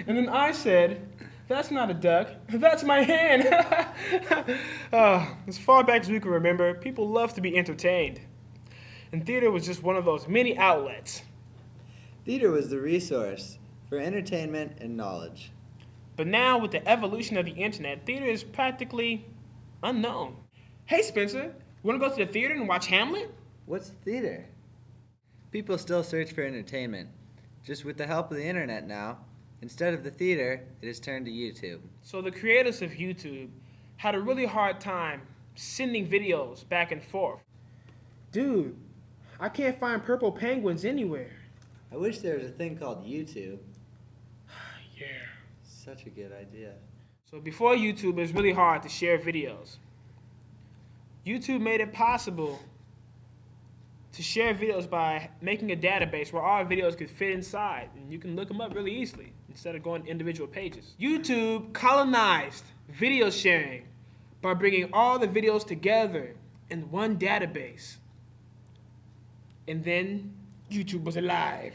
And then I said, that's not a duck, that's my hand. As far back as we can remember, people loved to be entertained. And theater was just one of those many outlets. Theater was the resource for entertainment and knowledge. But now, with the evolution of the internet, theater is practically unknown. Hey, Spencer, want to go to the theater and watch Hamlet? What's theater? People still search for entertainment. Just with the help of the internet now, instead of the theater, it has turned to YouTube. So the creators of YouTube had a really hard time sending videos back and forth. Dude, I can't find purple penguins anywhere. I wish there was a thing called YouTube. Yeah. Such a good idea. So before YouTube, it was really hard to share videos. YouTube made it possible to share videos by making a database where all videos could fit inside, and you can look them up really easily instead of going to individual pages. YouTube colonized video sharing by bringing all the videos together in one database. And then YouTube was alive.